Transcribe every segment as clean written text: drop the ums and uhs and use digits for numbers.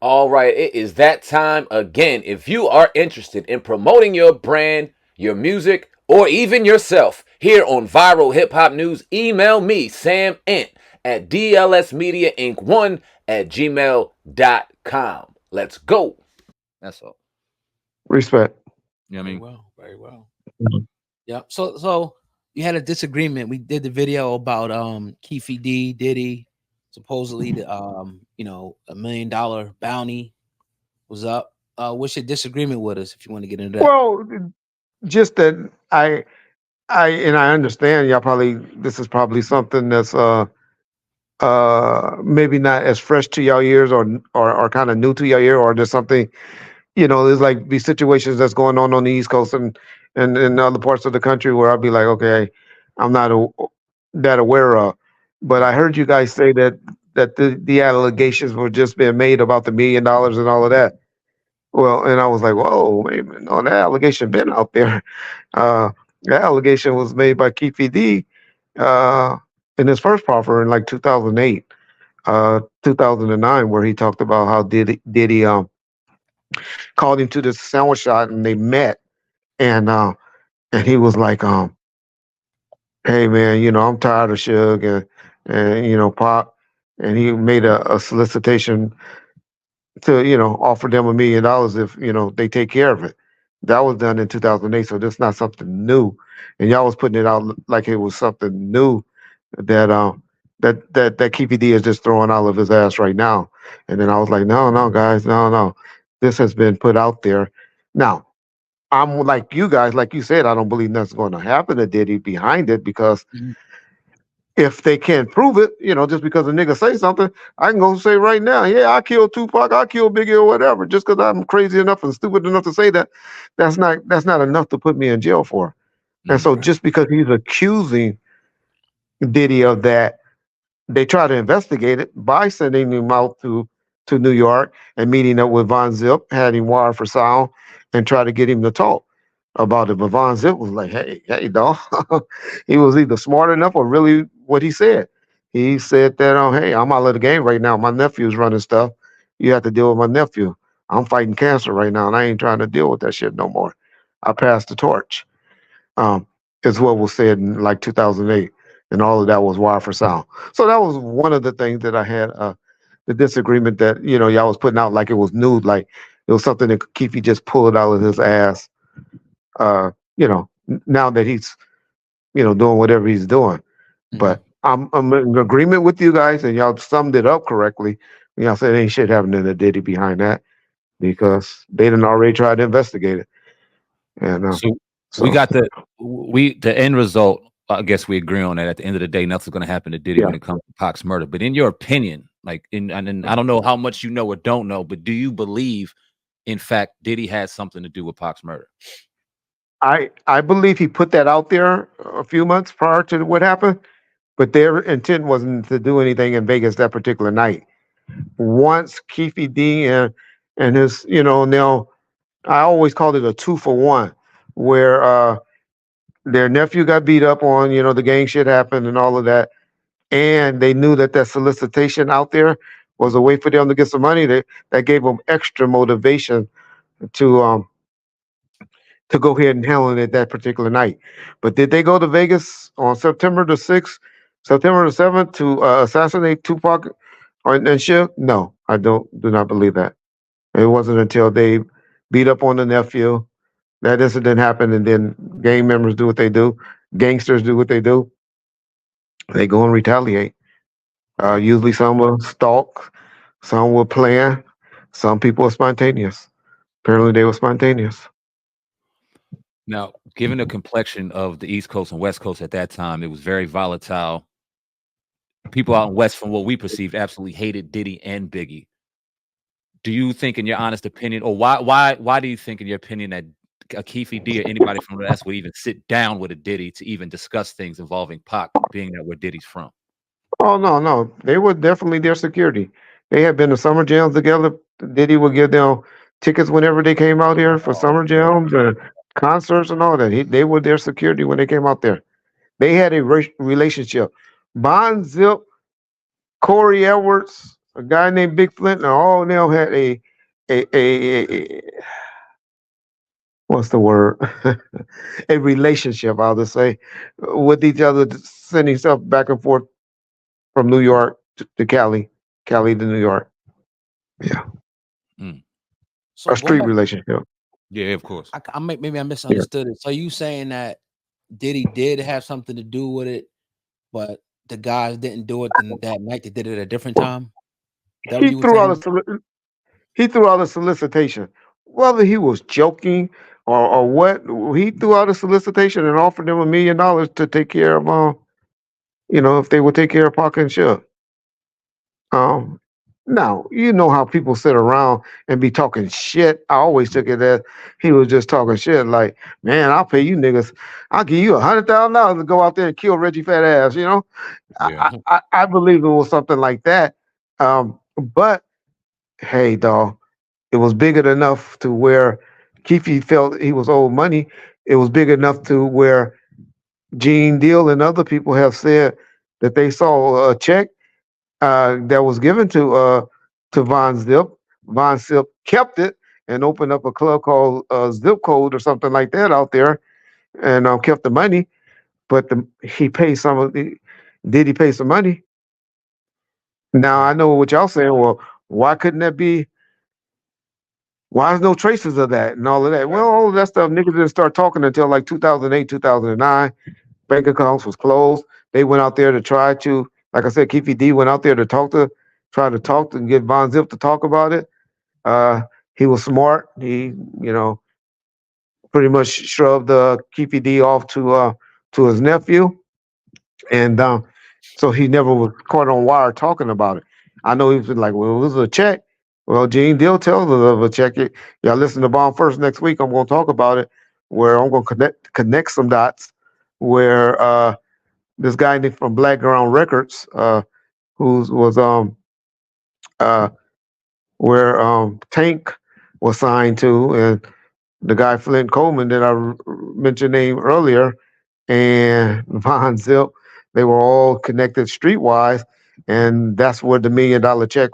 All right, it is that time again. If you are interested in promoting your brand, your music, or even yourself here on Viral Hip Hop News, email me, Sam Ent, at dlsmediainc1 at gmail.com. Let's go. That's all. Respect. You know what I Very mean? well. Very well. Mhm. Yeah. So you had a disagreement. We did the video about Keefe D, Diddy, supposedly the $1 million bounty was up. What's your disagreement with us if you want to get into that? Well, just that I understand y'all probably this is probably something that's maybe not as fresh to your ears or kind of new to your ear or just something there's like these situations that's going on the East Coast and in other parts of the country where I'll be like, okay, I'm not that aware of. But I heard you guys say that the allegations were just being made about the $1 million and all of that. Well, and I was like, whoa, wait a minute, no, that allegation been out there. Uh, that allegation was made by Keefe D uh, in his first proffer in like 2008, 2009, where he talked about how Diddy called him to this sandwich shop and they met and he was like, hey man, I'm tired of Suge and Pop, and he made a solicitation to offer them $1 million if they take care of it. That was done in 2008, so that's not something new. And y'all was putting it out like it was something new that that KPD is just throwing all of his ass right now. And then I was like, no, no, guys, no, no, this has been put out there. Now I'm like you guys, like you said, I don't believe that's going to happen to Diddy behind it because Mhm. if they can't prove it, just because a nigga say something, I can go say right now, yeah, I killed Tupac, I killed Biggie or whatever. Just because I'm crazy enough and stupid enough to say that, that's not enough to put me in jail for. And so Right. just because he's accusing Diddy of that, they try to investigate it by sending him out to New York and meeting up with Von Zip, had him wire for sound, and try to get him to talk about it. But Von Zip was like, hey, dog. He was either smart enough or really what he said. He said that, hey, I'm out of the game right now. My nephew's running stuff. You have to deal with my nephew. I'm fighting cancer right now, and I ain't trying to deal with that shit no more. I passed the torch. Um, is what was said in like 2008, and all of that was wire for sound. So that was one of the things that I had the disagreement that y'all was putting out like it was new, like it was something that Keefe just pulled out of his ass. Now that he's doing whatever he's doing, Mhm. but I'm in agreement with you guys, and y'all summed it up correctly. Y'all said ain't shit happening to Diddy behind that because they didn't already try to investigate it, and So we so got the end result. I guess we agree on that. At the end of the day, nothing's going to happen to Diddy yeah. when it comes to Pac's murder. But in your opinion, like and I don't know how much you know or don't know, but do you believe, in fact, Diddy had something to do with Pac's murder? I believe he put that out there a few months prior to what happened, but their intent wasn't to do anything in Vegas that particular night. Once Keefe D and his, now I always called it a 2-for-1, where their nephew got beat up on, the gang shit happened and all of that, and they knew that solicitation out there was a way for them to get some money. That gave them extra motivation to um to go ahead and handle it that particular night. But did they go to Vegas on September the 6th, September the 7th to assassinate Tupac and Suge? No, I do not believe that. It wasn't until they beat up on the nephew that incident happened, and then gang members do what they do, gangsters do what they do. They go and retaliate. Usually, some will stalk, some will plan, some people are spontaneous. Apparently, they were spontaneous. Now, given the complexion of the East Coast and West Coast at that time, it was very volatile. People out in West, from what we perceived, absolutely hated Diddy and Biggie. Do you think, in your honest opinion, or why do you think, in your opinion, that a Keefe D or anybody from the West would even sit down with a Diddy to even discuss things involving Pac, being that where Diddy's from? Oh no, no, they were definitely their security. They had been to summer jams together. Diddy would give them tickets whenever they came out here for Oh, summer jams and concerts and all that. They were their security when they came out there. They had a relationship. Bond Zip, Corey Edwards. a guy named Big Flint, and all of them had a what's the word? A relationship, I'll just say, with each other, sending stuff back and forth from New York to Cali, Cali to New York. Yeah, Mm. So a going street back, relationship. Yeah, of course. maybe I Yeah. misunderstood it. So you saying that Diddy did have something to do with it, but the guys didn't do it that night. They did it at a different time. Is that what He you were threw out a saying? he threw out a solicitation, whether he was joking or what. He threw out a solicitation and offered them $1 million to take care of, if they would take care of Parker and Suge. Um, Now you know how people sit around and be talking shit. I always took it as he was just talking shit. Like, man, I'll pay you niggas. I'll give you $100,000 to go out there and kill Reggie fat ass. Yeah. I believe it was something like that. But hey, dog, it was big enough to where Keefe felt he was owed money. It was big enough to where Gene Deal and other people have said that they saw a check that was given to Von Zip. Von Zip kept it and opened up a club called Zip Code or something like that out there, and kept the money. But he paid some of the. Did he pay some money? Now I Right. know what y'all saying. Well, why couldn't that be? Why there's no traces of that and all of that? Well, all of that stuff, niggas didn't start talking until like 2008, 2009. Bank accounts was closed. They went out there to try to, like I said, Keefe D went out there to try to talk to get Von Zip to talk about it. Uh, he was smart. He, you know, pretty much shoved Keefe D off to his nephew, and so he never was caught on wire talking about it. I know he was like, "Well, it was a check." Well, Gene Deal tells us of a check. Y'all listen to Bomb First next week. I'm going to talk about it, where I'm going to connect some dots, where this guy from Blackground Records, who was uh, where Tank was signed to, and the guy Flint Coleman that mentioned name earlier, and Von Zip, they were all connected streetwise, and that's where the $1 million check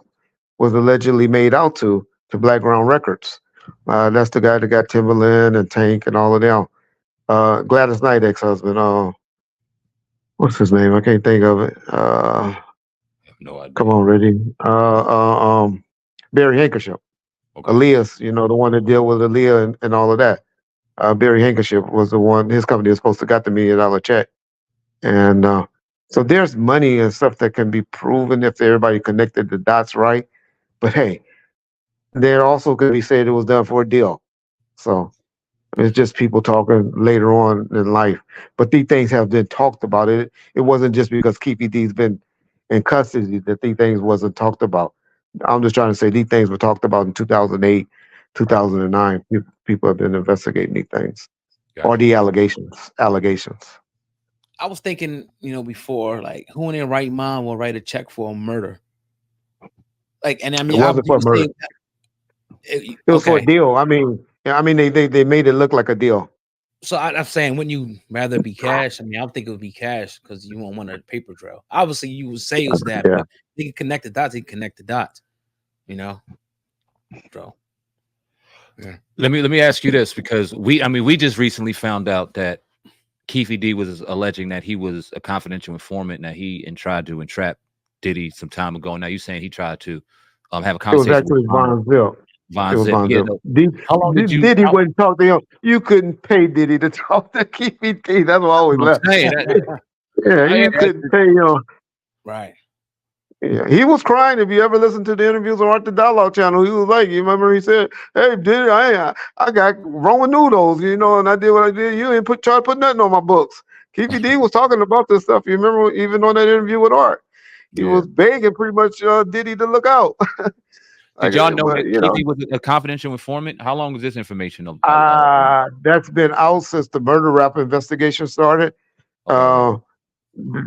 was allegedly made out to Blackground Records. That's the guy that got Timberland and Tank and all of them. Gladys Knight ex-husband. What's his name? I can't think of it. I have no Come idea. on, Reggie. Barry Handkerchief. Okay. Elias, the one that dealt with Aaliyah and all of that. Barry Handkerchief was the one. His company was supposed to got the $1 million check, and so there's money and stuff that can be proven if everybody connected the dots right. But hey, there also could be said it was done for a deal. So it's just people talking later on in life. But these things have been talked about. It wasn't just because Keefe D's been in custody that these things wasn't talked about. I'm just trying to say these things were talked about in 2008, Right. 2009. People have been investigating these things or Gotcha. the allegations. I was thinking, before, like, who in their right mind will write a check for a murder? Like, and I It mean, wasn't obviously, for murder. It was for a okay. deal. I mean, they made it look like a deal. So I'm saying, wouldn't you rather be cash? I mean, I don't think it would be cash because you won't want a paper trail. Obviously, you would say it was that, Yeah. but they can connect the dots. They can connect the dots, you know. So yeah. Let me ask you this, because we just recently found out that Keefe D was alleging that he was a confidential informant, and that he tried to entrap Diddy some time ago. Now you saying he tried to have a It was conversation with actually Von Zip. It Von was Zip. Von Yeah, Zip. no. How long did you? Diddy wouldn't talk to him. You couldn't pay Diddy to talk to Keefe D. That's what I always What I'm left. saying. Yeah, I, you couldn't pay him. Right. Yeah, he was crying. If you ever listen to the interviews on Art the Dialogue channel, he was like, you remember he said, "Hey, Diddy, I got Roman noodles, and I did what I did. You ain't try to put nothing on my books." Keefe D was talking about this stuff. You remember even on that interview with Art, he yeah. was begging pretty much Diddy to look out. Did y'all know But that Keefe was a confidential informant? How long is this information that's been out since the murder rap investigation started. okay. Uh,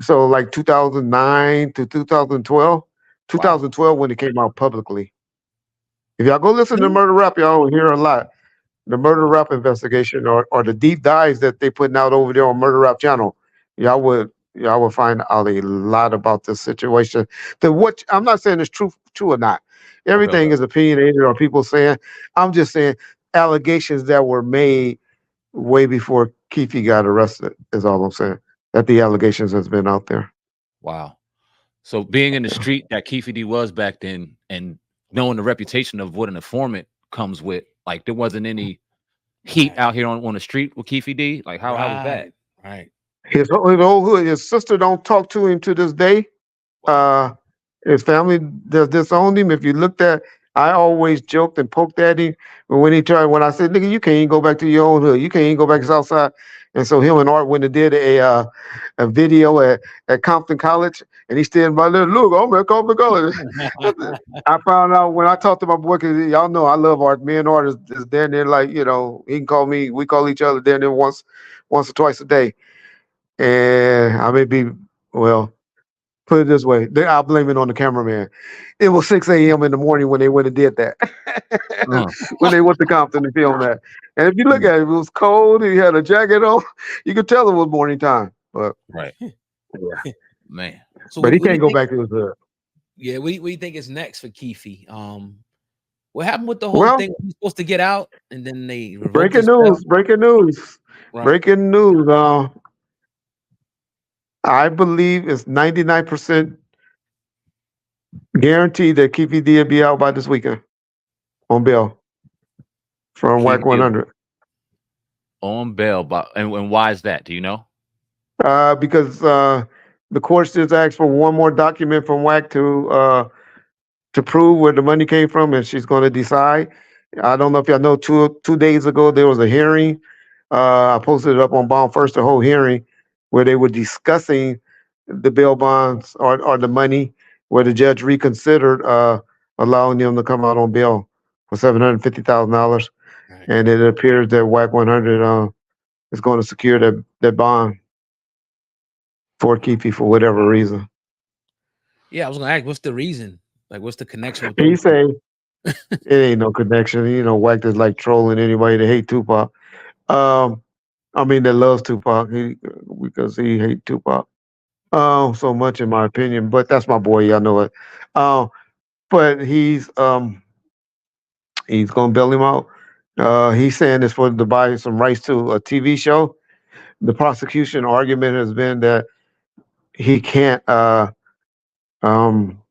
so like 2009 to 2012, Wow. 2012 when it came out publicly. If y'all go listen to Really? murder rap, y'all will hear a lot. The murder Wow. rap investigation or the deep dives that they putting out over there on murder rap channel. Y'all would y'all will find out a lot about this situation. What I'm not saying it's true or not. Okay, Everything okay. is opinionated or people saying. I'm just saying allegations that were made way before Keefe got arrested is all I'm saying. That the allegations has been out there. Wow. So being in the street that Keefe D was back then, and knowing the reputation of what an informant comes with, like there wasn't any heat Right. out here on the street with Keefe D. Like how was that? Right. Right. His old hood, his sister don't talk to him to this day. Wow. Uh, his family does disown him. If you looked at, I always joked and poked at him, but when I said, "Nigga, you can't even go back to your own hood. You can't even go back to Southside." And so him and Art went and did a video at Compton College, and he standing by there. Look, I'm at Compton College. I found out when I talked to my boy, because y'all know I love Art. Me and Art is down there, like, he can call me. We call each other down there once or twice a day. And I may be, well, put it this way, I'll blame it on the cameraman. It was 6 a.m. in the morning when they went and did that. Uh, When they went to Compton to film that. And if you look mm, at it, it was cold. He had a jacket on. You could tell it was morning time. But right, yeah, man. So but he what do can't you go think? back to his hood. Yeah, what do you think is next for Keefe? What happened with the whole Well, thing? He's supposed to get out, and then they revoked breaking his bail. news, breaking news, Right. breaking news. I believe it's 99% guaranteed that Keefe D will be out by this weekend on bail from Keefe WAC D 100. on bail, but and why is that? Do you know? Because the courts just asked for one more document from WAC to prove where the money came from, and she's going to decide. I don't know if y'all know. Two days ago there was a hearing. I posted it up on Bond First, the whole hearing where they were discussing the bail bonds or the money, where the judge reconsidered allowing them to come out on bail for $750,000, Right. and it appears that WAC 100 is going to secure that bond for Keefe for whatever reason. Yeah, I was gonna ask, what's the reason? Like, what's the connection with He those two? say it ain't no connection. Wack is like trolling anybody that hate Tupac. Um, I mean that loves Tupac. Because he hate Tupac. So much in my opinion. But that's my boy. Y'all know it. But he's gonna bail him out. He's saying it's for to buy some rights to a TV show. The prosecution argument has been that he can't um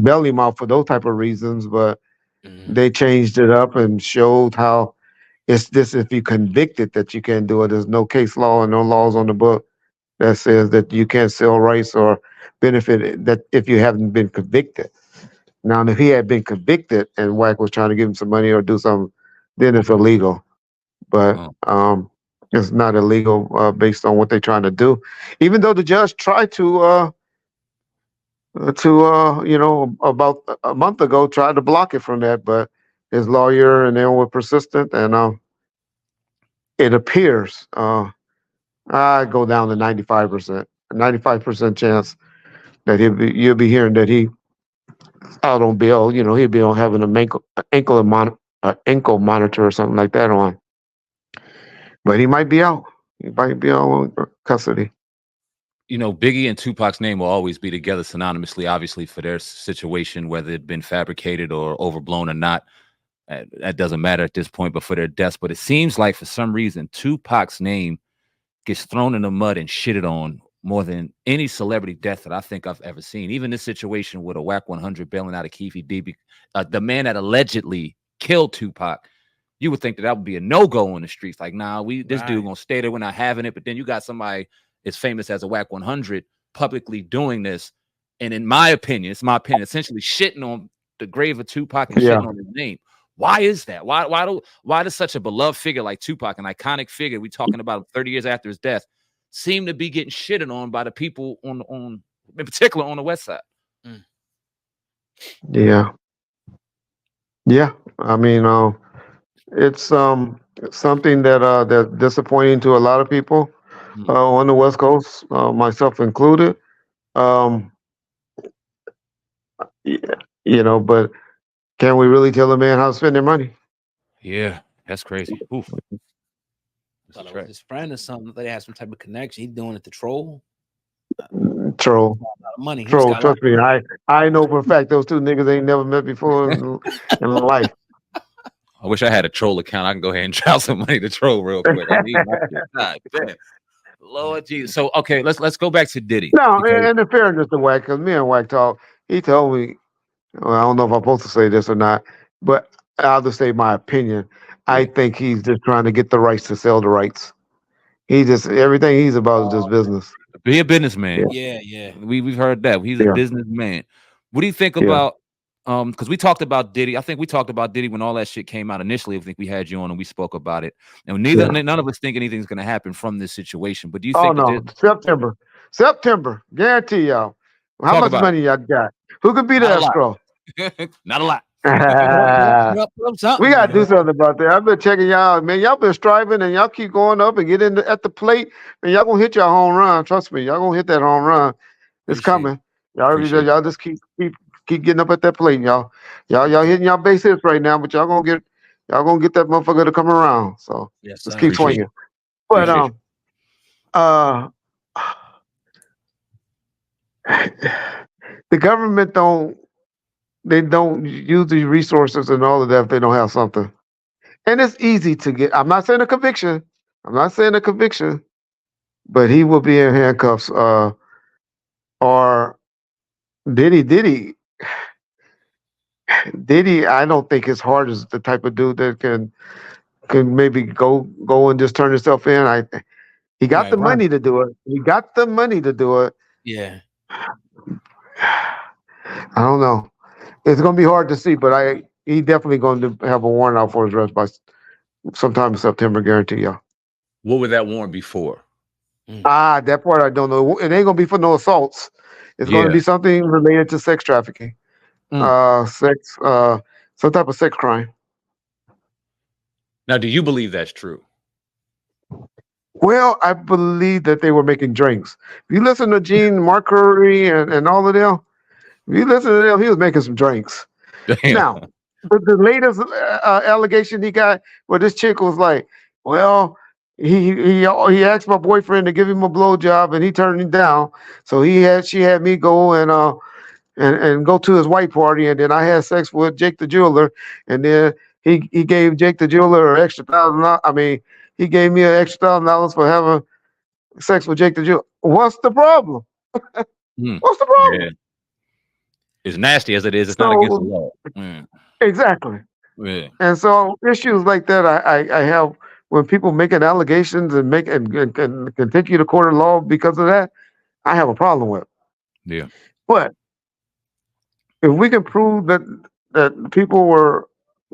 bail him out for those type of reasons, but Mhm. they changed it up and showed how it's this if you convicted that you can't do it. There's no case law and no laws on the book that says that you can't sell rights or benefit that if you haven't been convicted. Now, if he had been convicted and WAC was trying to give him some money or do something, then it's illegal. But Oh, it's not illegal based on what they're trying to do. Even though the judge tried about a month ago tried to block it from that, but his lawyer and they were persistent, and it appears I go down to 95%, 95% chance that you'll be hearing that he out on bail. He'll be on having a ankle monitor or something like that on, but he might be out. He might be out on custody. Biggie and Tupac's name will always be together synonymously, obviously, for their situation, whether it been fabricated or overblown or not. That doesn't matter at this point, but for their deaths. But it seems like for some reason, Tupac's name gets thrown in the mud and shitted on more than any celebrity death that I think I've ever seen. Even this situation with a WAC 100 bailing out of Keefe D, the man that allegedly killed Tupac, you would think that would be a no-go on the streets. Like, nah, this dude Right. gonna stay there. We're not having it. But then you got somebody as famous as a WAC 100 publicly doing this. And in my opinion, essentially shitting on the grave of Tupac and Yeah, shitting on his name. Why is that? Why does such a beloved figure like Tupac, an iconic figure, we talking about him 30 years after his death, seem to be getting shitted on by the people on in particular on the West Side? Mm. yeah, yeah. I mean, it's something that's disappointing to a lot of people Mm. on the West Coast, myself included. Um, y- but can we really tell a man how to spend their money? Yeah, that's crazy. Oof, that's a Thought it was track. his friend or something. Thought they had some type of connection. He doing it to troll. Troll. A lot of money. He just Troll. got a lot Trust me. I know for a fact those two niggas ain't never met before in life. I wish I had a troll account. I can go ahead and drop some money to troll real quick. I need my shit. God damn. Lord Jesus. So okay, let's go back to Diddy. No, Because and in fairness to Wack, because me and Wack talk, he told me, well, I don't know if I'm supposed to say this or not, but I'll just say my opinion. I yeah. think he's just trying to get the rights to sell the rights. He just everything he's about is just business. Be a businessman. Yeah. We've heard that. He's a Yeah. businessman. What do you think Yeah. about because we talked about Diddy. I think we talked about Diddy when all that shit came out initially. I think we had you on and we spoke about it. And none of us think anything's gonna happen from this situation. But do you Oh think that no, September, guarantee y'all. How talk much about money y'all got? Who could be the Not a lot. escrow? it? Not a lot. Put up something. We gotta do You know? something about that. I've been checking y'all, man. Y'all been striving and y'all keep going up and get in at the plate, and y'all gonna hit your home run. Trust me, y'all gonna hit that home run. It's Appreciate it. coming. Appreciate Y'all just keep getting up at that plate, y'all. Y'all hitting y'all base hits right now, but y'all gonna get that motherfucker to come around. So Yes, let's sir. keep Appreciate swinging. But Appreciate uh, the government don't use these resources and all of that if they don't have something. And it's easy to get. I'm not saying a conviction. But he will be in handcuffs. Or Diddy. I don't think his heart is the type of dude that can maybe go and just turn himself in. He got the Right. money to do it. Yeah. I don't know. It's going to be hard to see, but he definitely going to have a warrant out for his arrest by sometime in September. Guarantee y'all. What would that warrant be for? That part I don't know. It ain't going to be for no assaults. It's going to Yeah. be something related to sex trafficking. Some type of sex crime. Now, do you believe that's true? Well, I believe that they were making drinks. If you listen to Gene, Mark Curry, and all of them, if you listen to them, he was making some drinks. Damn. Now, the latest allegation he got, where this chick was like, well, he asked my boyfriend to give him a blowjob, and he turned it down. So she had me go and go to his white party, and then I had sex with Jake the jeweler, and then he gave Jake the jeweler an extra $1,000. I mean, he gave me an extra $1,000 for having sex with Jake the jeweler. What's the problem? What's the problem? Yeah. As nasty as it is, it's not So against the law. exactly. Yeah. And so issues like that, I have when people making allegations and can take you to court of law because of that. I have a problem with. Yeah. But if we can prove that people were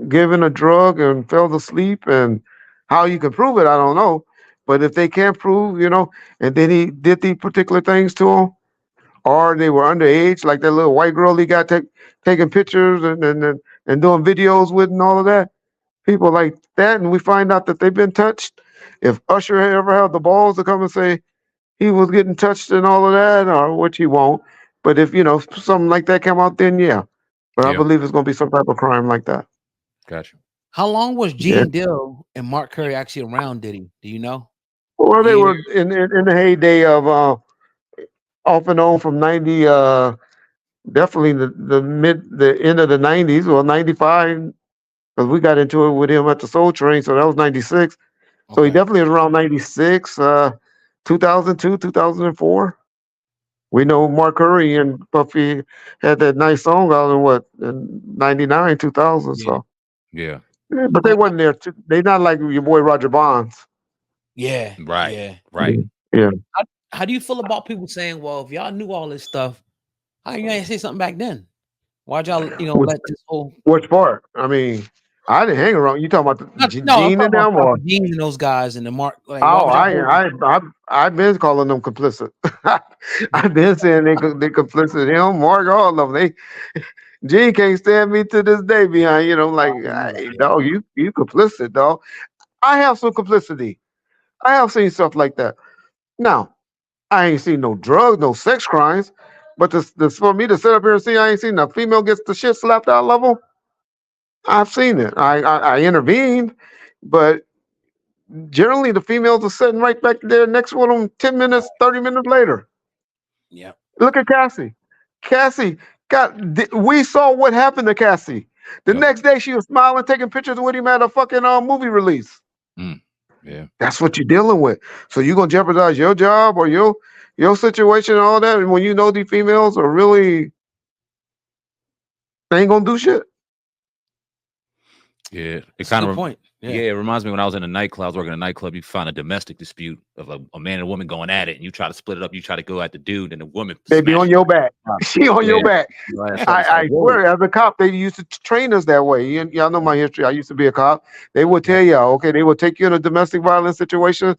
given a drug and fell asleep, and how you can prove it, I don't know. But if they can't prove, and then he did these particular things to them, or they were underage, like that little white girl he got taking pictures and doing videos with and all of that, people like that, and we find out that they've been touched. If Usher ever had the balls to come and say he was getting touched and all of that, or which he won't, but if something like that come out, then yeah. But I Yeah. believe it's going to be some type of crime like that. Gotcha. How long was Yeah. Gene Dill and Mark Curry actually around Diddy? Do you know? Well, they were in the heyday of off and on from 90, definitely the end of the 90s, or 95, because we got into it with him at the Soul Train, so that was 96. So he Okay. definitely was around 96, 2002, 2004. We know Mark Curry and Puffy had that nice song out in 99, 2000. So, Yeah. yeah, but they wasn't there. They not like your boy Roger Bonds. Yeah. Right. Yeah. Right. Yeah. How do you feel about people saying, well, if y'all knew all this stuff, how you ain't say something back then? Why'd y'all, let this whole Which part? I mean, I didn't hang around. You talking about no, I'm Gene talking and about them, or? Gene and those guys and the Mark. Like, why Oh, would y'all I've been calling them complicit. I've been saying they complicit. Him, Mark, all of them. Gene can't stand me to this day behind. Like, hey, dog, you complicit, dog. I have some complicity. I have seen stuff like that. Now, I ain't seen no drugs, no sex crimes, but this for me to sit up here and see I ain't seen a female gets the shit slapped out of them. I've seen it. I intervened, but generally the females are sitting right back there next with them 10 minutes, 30 minutes later. Yeah. Look at Cassie. Cassie we saw what happened to Cassie. The Yep. next day she was smiling, taking pictures with him at a fucking movie release. Yeah. That's what you're dealing with. So you're gonna jeopardize your job or your situation and all that. And when you know these females are really, they ain't gonna do shit. Yeah. It That's a kind good of point. Yeah, it reminds me when I was in a nightclub, I was working in a nightclub, you find a domestic dispute of a man and a woman going at it, and you try to split it up, you try to go at the dude, and the woman They be on smashes your back. the She on your yeah. back. It's like, I whoa. swear, as a cop, they used to train us that way. Y'all know my history. I used to be a cop. They would tell y'all, okay, they would take you in a domestic violence situation,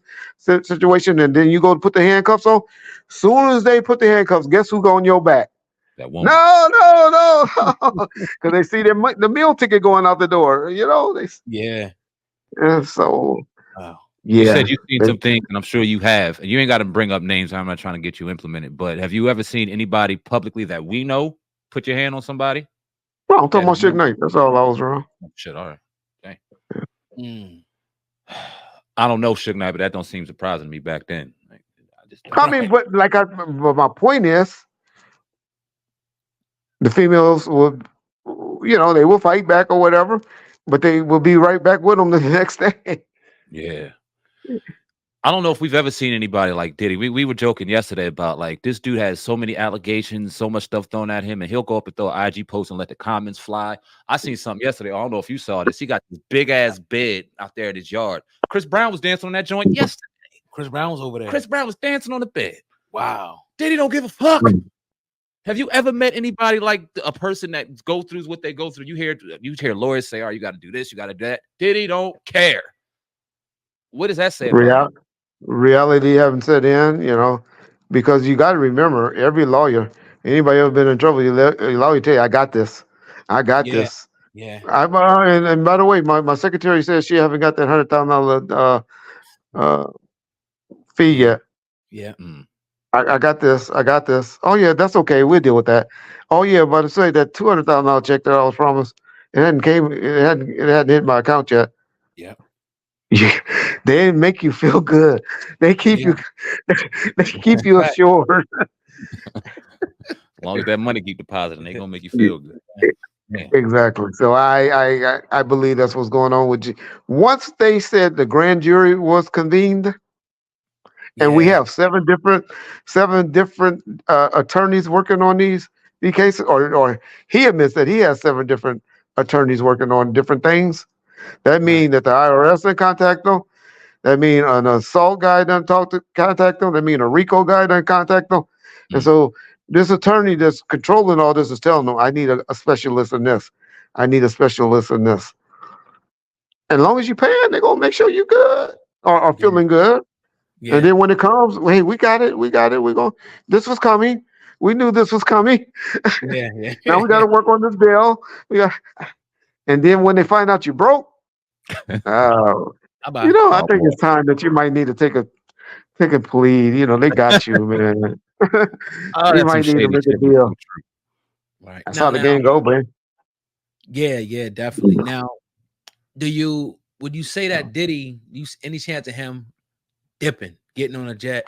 and then you go to put the handcuffs on. Soon as they put the handcuffs, guess who go on your back? That woman. No, because they see the meal ticket going out the door. You know, Yeah. and so Wow. You yeah. said you've seen some things, and I'm sure you have, and you ain't got to bring up names. I'm not trying to get you implemented, but have you ever seen anybody publicly that we know put your hand on somebody? Well, I'm talking about Suge Knight. That's all I was wrong. Oh, shit, all right. Okay. Mm. I don't know Suge Knight, but that don't seem surprising to me back then. Like, I mean, but but my point is, the females will, they will fight back or whatever, but they will be right back with them the next day. Yeah. I don't know if we've ever seen anybody like Diddy. We were joking yesterday about like this dude has so many allegations, so much stuff thrown at him, and he'll go up and throw an IG post and let the comments fly. I seen something yesterday. I don't know if you saw this. He got this big ass bed out there at his yard. Chris Brown was dancing on that joint yesterday. Chris Brown was over there. Chris Brown was dancing on the bed. Wow. Diddy don't give a fuck. Have you ever met anybody like a person that go through what they go through? You hear lawyers say, "Oh, you got to do this, you got to do that." Diddy don't care. What does that say about him? Reality haven't set in, because you got to remember, every lawyer, anybody ever been in trouble, your lawyer tell you, I got this. I got Yeah. this. Yeah. And by the way, my secretary says she haven't got that $100,000 fee yet. Yeah. I got this. I got this. Oh yeah, that's okay. We'll deal with that. Oh yeah, but to say that $200,000 check that I was promised, it hadn't hit my account yet. Yeah. They didn't make you feel good. They keep you assured. As long as that money keep depositing, they're gonna make you feel good. Yeah. Exactly. So I believe that's what's going on with you. Once they said the grand jury was convened, and we have seven different attorneys working on these cases, or he admits that he has 7 different attorneys working on different things. That means that the IRS done contact them. That means an assault guy done contact them. That means a RICO guy done contact them. And so this attorney that's controlling all this is telling them, I need a specialist in this. I need a specialist in this. And as long as you paying, they're gonna make sure you good or feeling good. Yeah. And then when it comes, hey, we got it. This was coming. We knew this was coming. Yeah. Now we got to work on this bill. And then when they find out you broke, I think it's time that you might need to take a plea. They got you, man. You might need to make a deal. Right. That's how the game go, man. Yeah, definitely. Now, would you say that Diddy, any chance of him dipping, getting on a jet,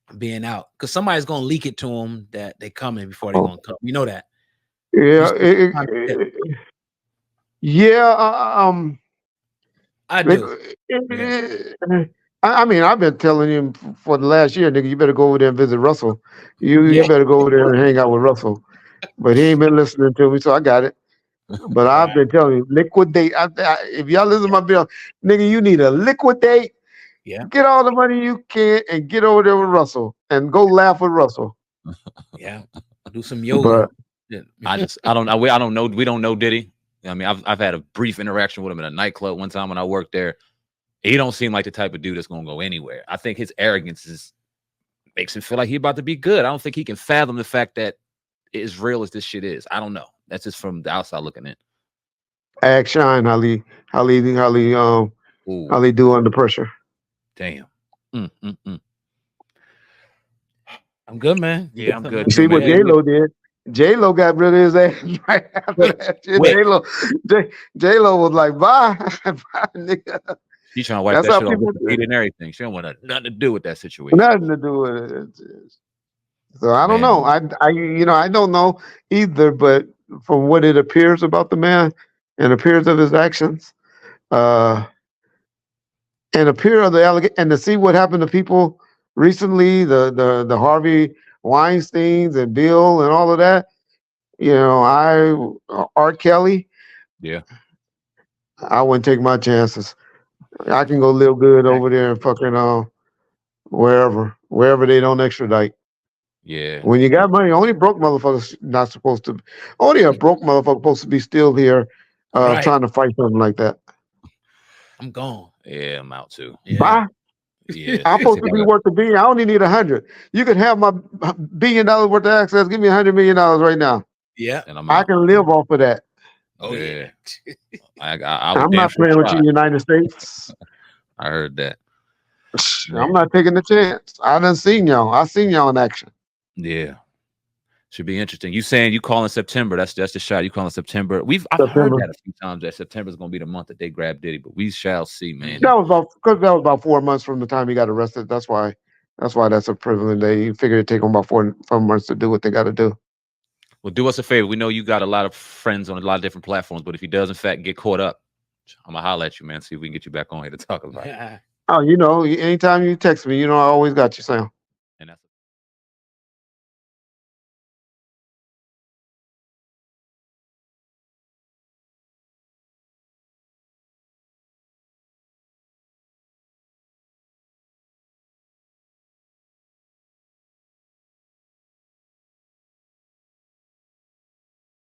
and being out? Because somebody's gonna leak it to him that they coming before they're gonna come. You know that. Yeah. I do. I mean, I've been telling him for the last year, nigga, you better go over there and visit Russell. You better go over there and hang out with Russell. But he ain't been listening to me, so I got it. But I've been telling you, liquidate. If y'all listen to my bill, nigga, you need to liquidate. Yeah. Get all the money you can and get over there with Russell and go laugh with Russell. Yeah. Do some yoga. But I don't know. We don't know Diddy. I mean, I've had a brief interaction with him in a nightclub one time when I worked there. He don't seem like the type of dude that's gonna go anywhere. I think his arrogance makes him feel like he about to be good. I don't think he can fathom the fact that as real as this shit is. I don't know. That's just from the outside looking in. Ask Shine how he do under pressure. Damn. I'm good, man. Yeah, I'm good. You see what J-Lo did? J-Lo got rid of his ass right after that shit. J-Lo was like, bye, nigga. She trying to wipe that shit off with and everything. She don't want nothing to do with that situation. Nothing to do with it. So I don't Man. know. I don't know either. But from what it appears about the man and appears of his actions, uh, and appear of the allegation, and to see what happened to people recently, the Harvey Weinsteins and Bill and all of that. R. Kelly, Yeah. I wouldn't take my chances. I can go live good over there and fucking wherever they don't extradite. Yeah. When you got money, only broke motherfuckers not supposed to. Only a broke motherfucker supposed to be still here, Right. trying to fight something like that. I'm gone. Yeah, I'm out too. Yeah. Bye. Yeah. I'm supposed to be worth $1 billion. I only need 100. You can have my $1 billion worth of access. Give me $100 million right now. Yeah. And I'm I out. can live off of that. Oh yeah. I would I'm damn not sure playing with you, try. United States. I heard that. I'm not taking the chance. I done seen y'all. I seen y'all in action. Yeah. Should be interesting. You saying you calling September? That's the shot. You calling September? I've heard September. that a few times that September is going to be the month that they grab Diddy, but we shall see, man. That was about 4 months from the time he got arrested. That's why that's a privilege. They figured it'd take them about 4 months to do what they got to do. Well, do us a favor. We know you got a lot of friends on a lot of different platforms, but if he does in fact get caught up, I'm gonna holler at you, man. See if we can get you back on here to talk about it. Oh, anytime you text me, I always got you, Sam.